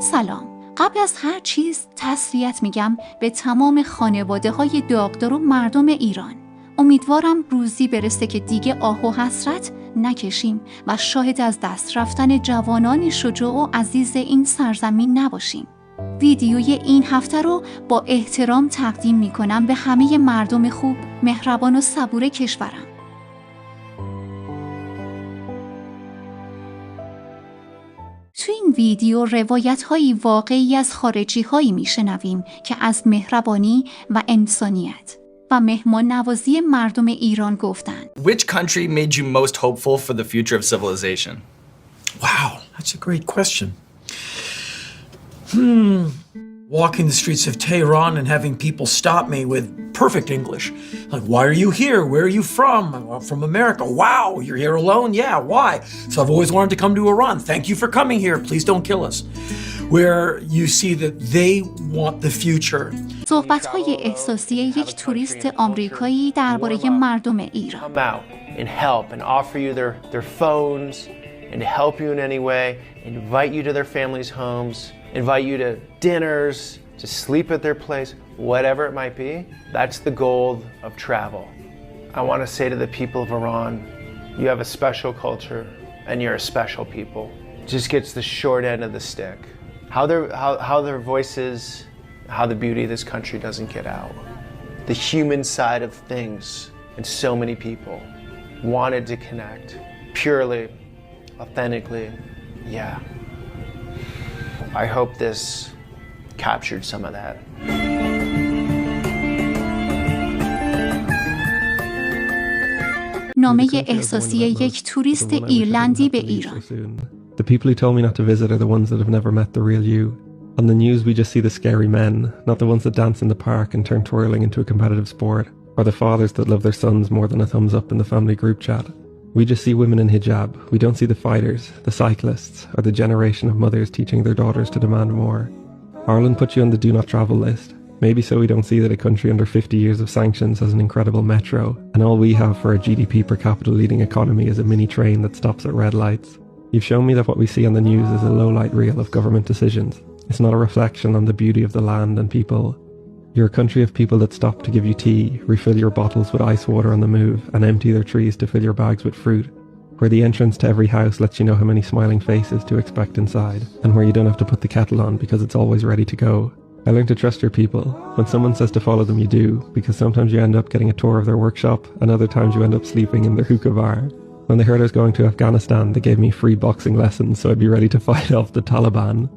سلام. قبل از هر چیز تسلیت میگم به تمام خانواده‌های داغدار و مردم ایران. امیدوارم روزی برسه که دیگه آه و حسرت نکشیم و شاهد از دست رفتن جوانان شجاع و عزیز این سرزمین نباشیم. ویدیوی این هفته رو با احترام تقدیم میکنم به همه مردم خوب، مهربان و صبور کشورم. تو این ویدیو روایت‌های واقعی از خارجی‌هایی میشنویم که از مهربانی و انسانیت و مهمان نوازی مردم ایران گفتند. Which country made you most hopeful for the future of civilization? Wow, that's a great question. Walking the streets of Tehran and having people stop me with perfect English. Like, why are you here? Where are you from? I'm from America. Wow, you're here alone? Yeah, why? So I've always wanted to come to Iran. Thank you for coming here. Please don't kill us. Where you see that they want the future. صحبت‌های احساسی یک توریست آمریکایی درباره مردم ایران. Come out and help and offer you their phones and to help you in any way, invite you to their families' homes, invite you to dinners, to sleep at their place, whatever it might be. That's the goal of travel. I want to say to the people of Iran, you have a special culture and you're a special people. Just gets the short end of the stick. How their voices, how the beauty of this country doesn't get out. The human side of things, and so many people wanted to connect purely, authentically. Yeah. I hope this captured some of that. نامه احساسی یک توریست ایرلندی به ایران. The people who told me not to visit are the ones that have never met the real you. On the news we just see the scary men, not the ones that dance in the park and turn twirling into a competitive sport, or the fathers that love their sons more than a thumbs up in the family group chat. We just see women in hijab. We don't see the fighters, the cyclists, or the generation of mothers teaching their daughters to demand more. Ireland put you on the do not travel list. Maybe so we don't see that a country under 50 years of sanctions has an incredible metro, and all we have for a GDP per capita leading economy is a mini train that stops at red lights. You've shown me that what we see on the news is a low-light reel of government decisions. It's not a reflection on the beauty of the land and people. You're a country of people that stop to give you tea, refill your bottles with ice water on the move, and empty their trees to fill your bags with fruit. Where the entrance to every house lets you know how many smiling faces to expect inside, and where you don't have to put the kettle on because it's always ready to go. I learned to trust your people. When someone says to follow them, you do, because sometimes you end up getting a tour of their workshop, and other times you end up sleeping in their hookah bar. When they heard I was going to Afghanistan, they gave me free boxing lessons so I'd be ready to fight off the Taliban.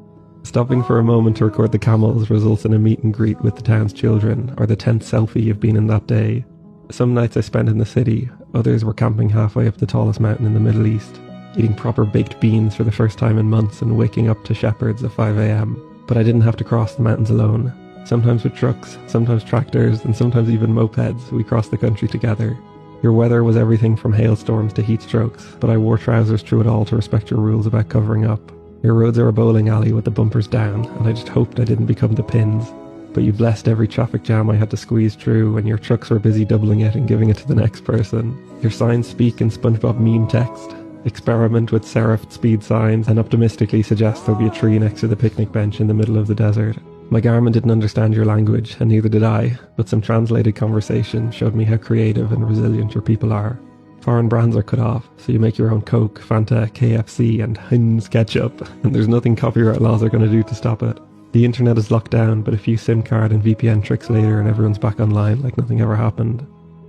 Stopping for a moment to record the camels results in a meet and greet with the town's children, or the 10th selfie you've been in that day. Some nights I spent in the city, others were camping halfway up the tallest mountain in the Middle East, eating proper baked beans for the first time in months and waking up to shepherds at 5 a.m. But I didn't have to cross the mountains alone. Sometimes with trucks, sometimes tractors, and sometimes even mopeds, we crossed the country together. Your weather was everything from hailstorms to heat strokes, but I wore trousers through it all to respect your rules about covering up. Your roads are a bowling alley with the bumpers down, and I just hoped I didn't become the pins. But you blessed every traffic jam I had to squeeze through when your trucks were busy doubling it and giving it to the next person. Your signs speak in SpongeBob meme text, experiment with serifed speed signs, and optimistically suggest there'll be a tree next to the picnic bench in the middle of the desert. My garment didn't understand your language, and neither did I, but some translated conversation showed me how creative and resilient your people are. Foreign brands are cut off, so you make your own Coke, Fanta, KFC, and Heinz ketchup, and there's nothing copyright laws are going to do to stop it. The internet is locked down, but a few SIM card and VPN tricks later and everyone's back online like nothing ever happened.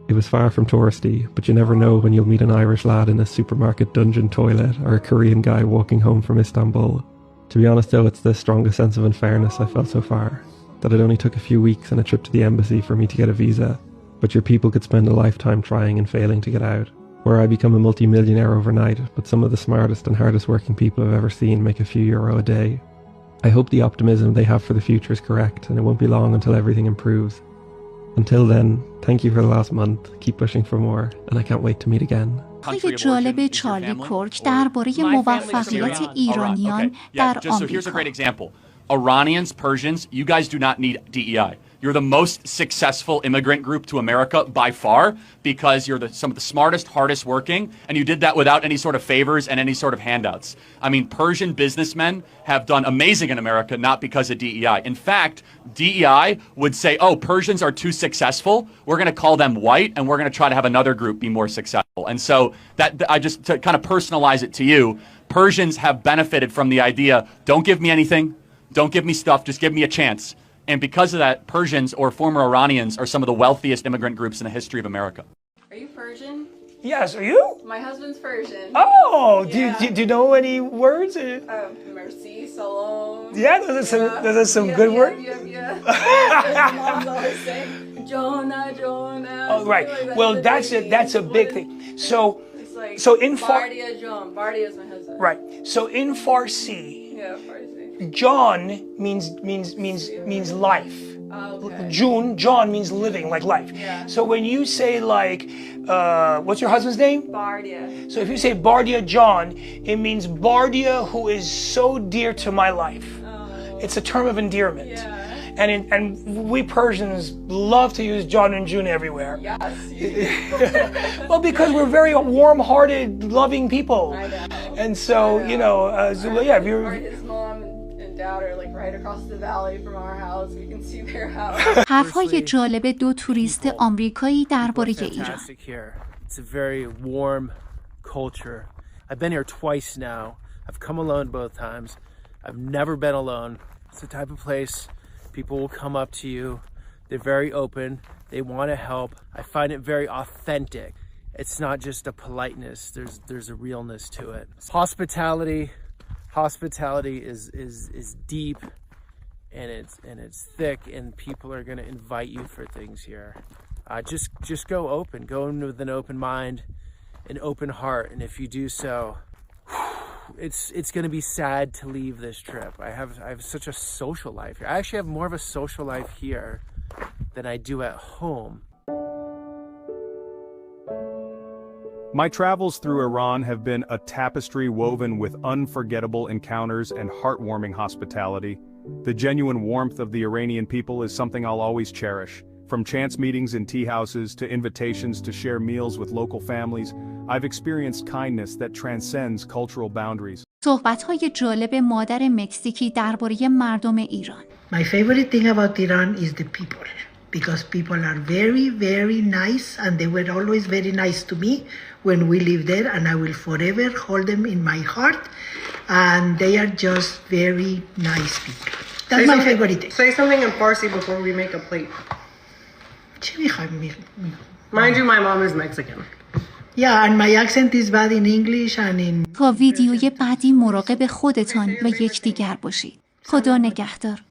It was far from touristy, but you never know when you'll meet an Irish lad in a supermarket dungeon toilet or a Korean guy walking home from Istanbul. To be honest though, it's the strongest sense of unfairness I've felt so far, that it only took a few weeks and a trip to the embassy for me to get a visa, but your people could spend a lifetime trying and failing to get out. Where I become a multi-millionaire overnight, but some of the smartest and hardest working people I've ever seen make a few euro a day. I hope the optimism they have for the future is correct, and it won't be long until everything improves. Until then, thank you for the last month, keep pushing for more, and I can't wait to meet again. های جالب چارلی کورک درباره موفقیت ایرانیان در آمریکا. Iranians, Persians, you guys do not need DEI. You're the most successful immigrant group to America by far because you're some of the smartest, hardest working, and you did that without any sort of favors and any sort of handouts. I mean, Persian businessmen have done amazing in America, not because of DEI. In fact, DEI would say, oh, Persians are too successful. We're going to call them white, and we're going to try to have another group be more successful. And so that I just to kind of personalize it to you, Persians have benefited from the idea, don't give me anything, don't give me stuff, just give me a chance. And because of that, Persians or former Iranians are some of the wealthiest immigrant groups in the history of America. Are you Persian? Yes, are you? My husband's Persian. Oh, Yeah. do you know any words? Merci, salam. Yeah, those are some good words. Yeah. Mom's always saying, Jonah, Jonah. Oh, right. Like Well, that's a big thing. It's like, So in Bardia John. Bardia is my husband. Right. So in Farsi, Yeah, Farsi. John means life. Okay. John means living, like life. Yeah. So when you say like, what's your husband's name? Bardia. So if you say Bardia John, it means Bardia who is so dear to my life. Oh. It's a term of endearment. Yeah. And we Persians love to use John and June everywhere. Yes. Well, because we're very warm-hearted, loving people. I know. And so, you know, yeah, if you're... His mom and dad are like right across the valley from our house. We can see their house. حرفهای جالب دو توریست آمریکایی درباره ایران. Fantastic here. It's a very warm culture. I've been here twice now. I've come alone both times. I've never been alone. It's the type of place people will come up to you. They're very open. They want to help. I find it very authentic. It's not just a politeness. There's a realness to it. Hospitality is deep and it's thick, and people are going to invite you for things here. Just go open. Go in with an open mind, an open heart, and if you do so, it's going to be sad to leave this trip. I have such a social life here. I actually have more of a social life here than I do at home. My travels through Iran have been a tapestry woven with unforgettable encounters and heartwarming hospitality. The genuine warmth of the Iranian people is something I'll always cherish. From chance meetings in tea houses to invitations to share meals with local families, I've experienced kindness that transcends cultural boundaries. صحبت‌های جالب مادر مکزیکی درباره مردم ایران. My favorite thing about Iran is the people, because people are very, very nice, and they were always very nice to me when we lived there, and I will forever hold them in my heart, and they are just very nice people. That's my favorite thing. Say something in Farsi before we make a plate. چی می‌خوای Mind you, my mom is Mexican. Yeah, and my accent is bad in English and in... تا ویدیوی بعدی مراقب خودتان و یکدیگر باشید. خدا نگهدار.